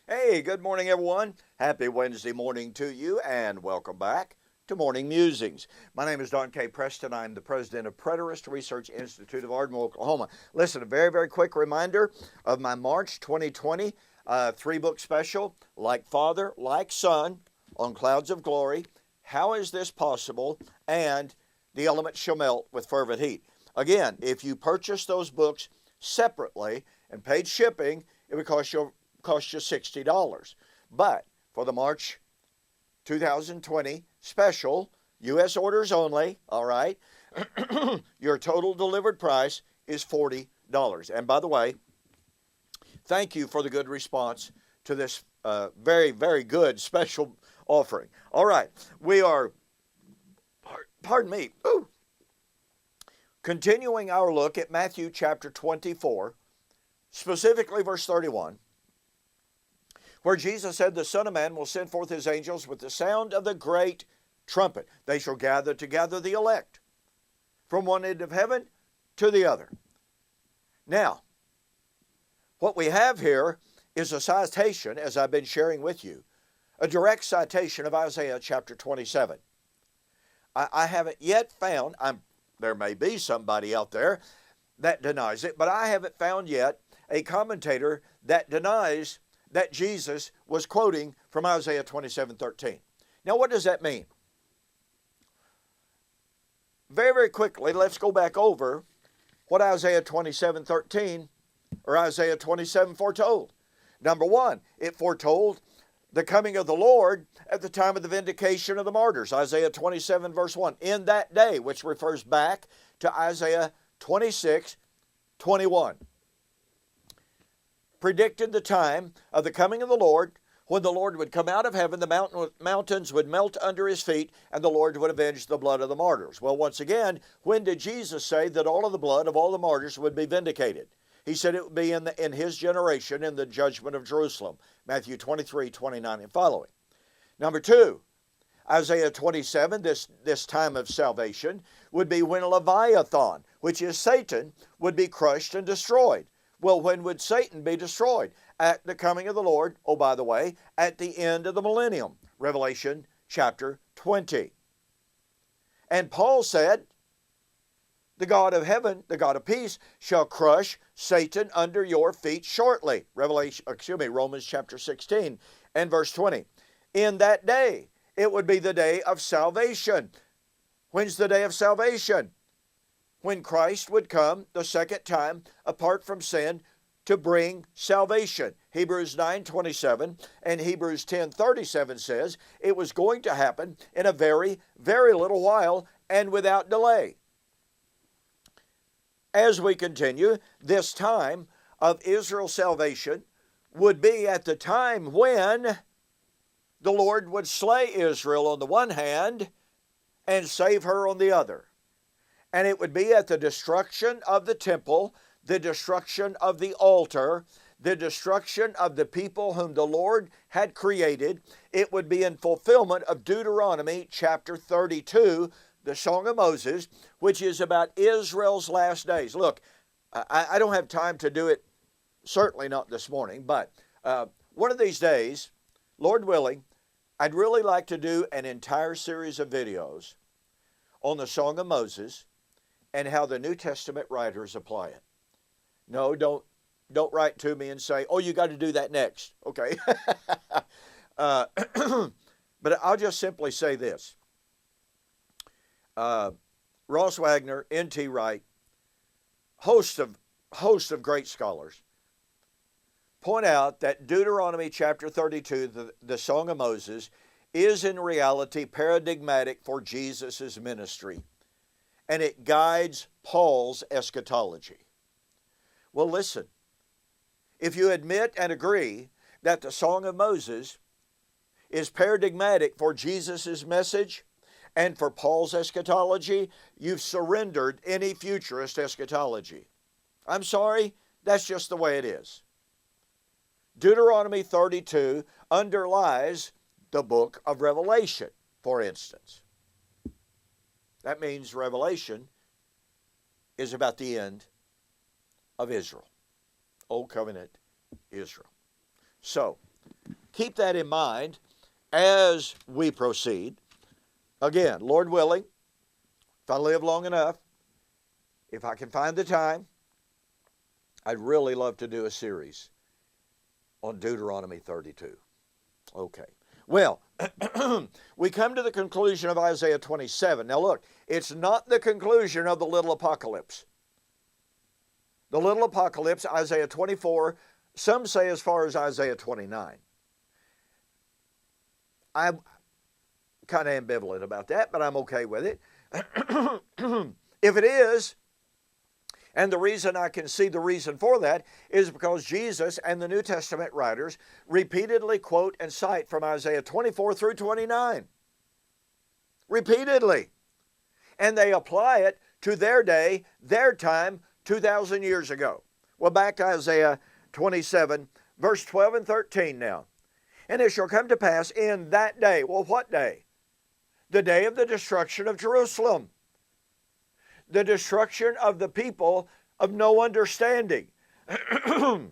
Hey, good morning, everyone. Happy Wednesday morning to you, and welcome back to Morning Musings. My name is Don K. Preston. I'm the president of Preterist Research Institute of Ardmore, Oklahoma. Listen, a very, very quick reminder of my March 2020 three-book special, Like Father, Like Son, on Clouds of Glory, How Is This Possible, and The Elements Shall Melt with Fervent Heat. Again, if you purchase those books separately and paid shipping, it would cost you $60. But for the March 2020 special, U.S. orders only, all right, your total delivered price is $40. And by the way, thank you for the good response to this very, very good special offering. All right, we are, pardon me, continuing our look at Matthew chapter 24, specifically verse 31. Where Jesus said, the Son of Man will send forth his angels with the sound of the great trumpet. They shall gather together the elect from one end of heaven to the other. Now, what we have here is a citation, as I've been sharing with you, a direct citation of Isaiah chapter 27. I haven't yet found, there may be somebody out there that denies it, but I haven't found yet a commentator that denies that Jesus was quoting from Isaiah 27:13. Now, what does that mean? Very, very quickly, let's go back over what Isaiah 27:13 or Isaiah 27 foretold. Number one, it foretold the coming of the Lord at the time of the vindication of the martyrs. Isaiah 27 verse 1. In that day, which refers back to Isaiah 26:21. Predicted the time of the coming of the Lord, when the Lord would come out of heaven, the mountains would melt under his feet, and the Lord would avenge the blood of the martyrs. Well, once again, when did Jesus say that all of the blood of all the martyrs would be vindicated? He said it would be in his generation, in the judgment of Jerusalem. Matthew 23:29 and following. Number two, Isaiah 27, this time of salvation, would be when Leviathan, which is Satan, would be crushed and destroyed. Well, when would Satan be destroyed? At the coming of the Lord, oh, by the way, at the end of the millennium, Revelation chapter 20. And Paul said, the God of heaven, the God of peace, shall crush Satan under your feet shortly. Romans chapter 16 and verse 20. In that day, it would be the day of salvation. When's the day of salvation? When Christ would come the second time apart from sin to bring salvation. Hebrews 9:27 and Hebrews 10:37 says it was going to happen in a very, very little while and without delay. As we continue, this time of Israel's salvation would be at the time when the Lord would slay Israel on the one hand and save her on the other. And it would be at the destruction of the temple, the destruction of the altar, the destruction of the people whom the Lord had created. It would be in fulfillment of Deuteronomy chapter 32, the Song of Moses, which is about Israel's last days. Look, I don't have time to do it, certainly not this morning, but one of these days, Lord willing, I'd really like to do an entire series of videos on the Song of Moses and how the New Testament writers apply it. No, don't write to me and say, oh, you got to do that next. Okay. But I'll just simply say this. Ross Wagner, N.T. Wright, host of great scholars, point out that Deuteronomy chapter 32, the Song of Moses, is in reality paradigmatic for Jesus' ministry. And it guides Paul's eschatology. Well, listen, if you admit and agree that the Song of Moses is paradigmatic for Jesus' message and for Paul's eschatology, you've surrendered any futurist eschatology. I'm sorry, that's just the way it is. Deuteronomy 32 underlies the book of Revelation, for instance. That means Revelation is about the end of Israel. Old Covenant Israel. So, keep that in mind as we proceed. Again, Lord willing, if I live long enough, if I can find the time, I'd really love to do a series on Deuteronomy 32. Okay. Well, we come to the conclusion of Isaiah 27. Now look, it's not the conclusion of the little apocalypse. The little apocalypse, Isaiah 24, some say as far as Isaiah 29. I'm kind of ambivalent about that, but I'm okay with it. If it is, and the reason I can see the reason for that is because Jesus and the New Testament writers repeatedly quote and cite from Isaiah 24 through 29. Repeatedly. And they apply it to their day, their time, 2,000 years ago. Well, back to Isaiah 27, verse 12 and 13 now. And it shall come to pass in that day. Well, what day? The day of the destruction of Jerusalem. The destruction of the people of no understanding. That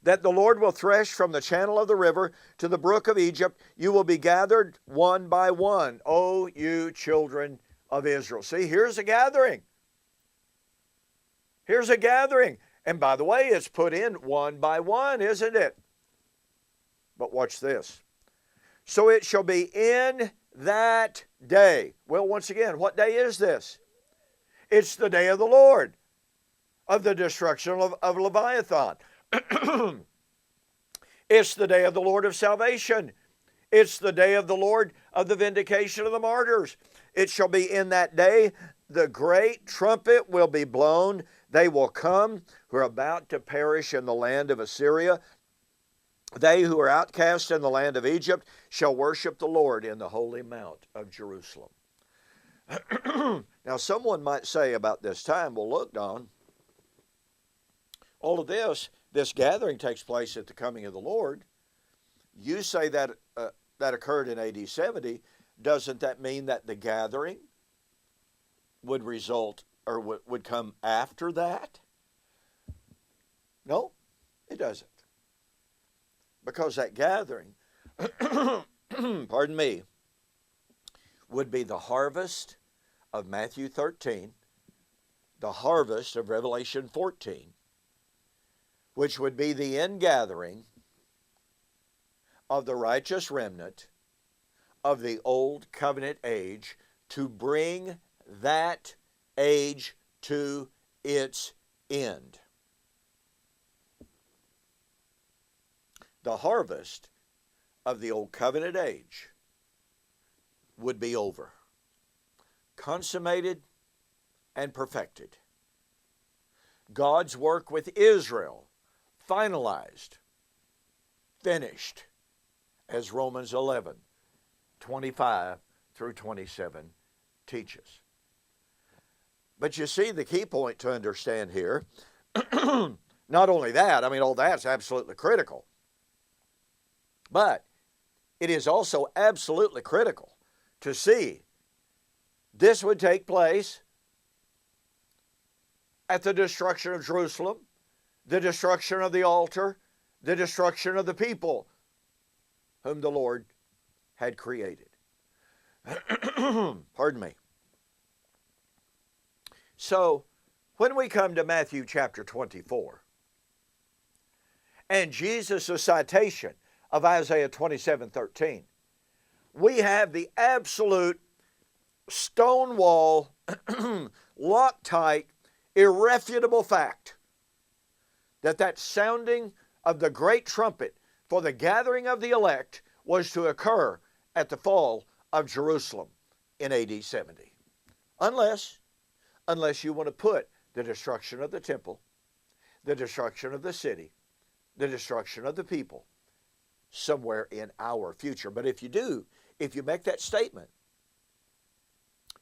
the Lord will thresh from the channel of the river to the brook of Egypt. You will be gathered one by one, O you children of Israel. See, here's a gathering. Here's a gathering. And by the way, it's put in one by one, isn't it? But watch this. So it shall be in that day. Well, once again, what day is this? It's the day of the Lord, of the destruction of Leviathan. It's the day of the Lord of salvation. It's the day of the Lord of the vindication of the martyrs. It shall be in that day, the great trumpet will be blown. They will come who are about to perish in the land of Assyria. They who are outcast in the land of Egypt shall worship the Lord in the holy mount of Jerusalem. Now, someone might say about this time, well, look, Don, all of this gathering takes place at the coming of the Lord. You say that that occurred in AD 70. Doesn't that mean that the gathering would result or would come after that? No, it doesn't. Because that gathering, pardon me, would be the harvest of Matthew 13, the harvest of Revelation 14, which would be the ingathering of the righteous remnant of the old covenant age to bring that age to its end. The harvest of the old covenant age would be over, consummated and perfected. God's work with Israel finalized, finished, as Romans 11, 25 through 27 teaches. But you see the key point to understand here, not only that, I mean, all that's absolutely critical, but it is also absolutely critical to see this would take place at the destruction of Jerusalem, the destruction of the altar, the destruction of the people whom the Lord had created. Pardon me. So, when we come to Matthew chapter 24, and Jesus' citation of Isaiah 27:13, we have the absolute stonewall, Loctite, irrefutable fact that sounding of the great trumpet for the gathering of the elect was to occur at the fall of Jerusalem in AD 70. Unless you want to put the destruction of the temple, the destruction of the city, the destruction of the people somewhere in our future. But if you do, if you make that statement,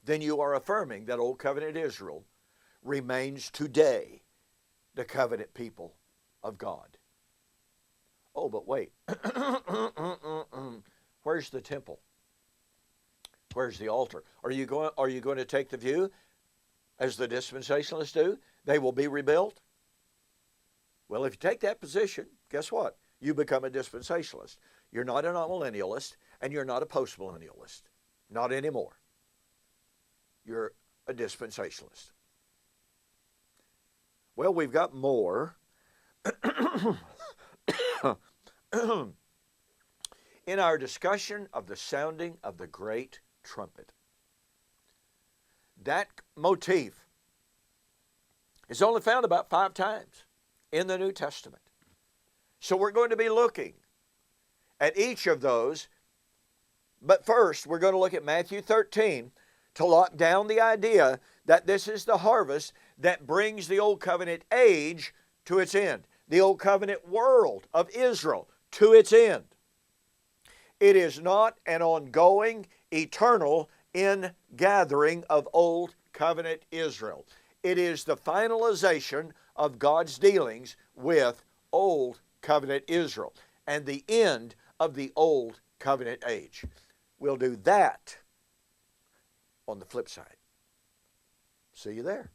then you are affirming that Old Covenant Israel remains today the covenant people of God. Oh, but wait. Where's the temple? Where's the altar? Are you going to take the view, as the dispensationalists do, they will be rebuilt? Well, if you take that position, guess what? you become a dispensationalist. You're not a millennialist, and you're not a postmillennialist. Not anymore. You're a dispensationalist. Well, we've got more. In our discussion of the sounding of the great trumpet. That motif is only found about 5 times in the New Testament. So we're going to be looking at each of those. But first, we're going to look at Matthew 13 to lock down the idea that this is the harvest that brings the Old Covenant age to its end. The Old Covenant world of Israel to its end. It is not an ongoing, eternal ingathering of Old Covenant Israel. It is the finalization of God's dealings with Old Covenant Israel and the end of the Old Covenant age. We'll do that on the flip side. See you there.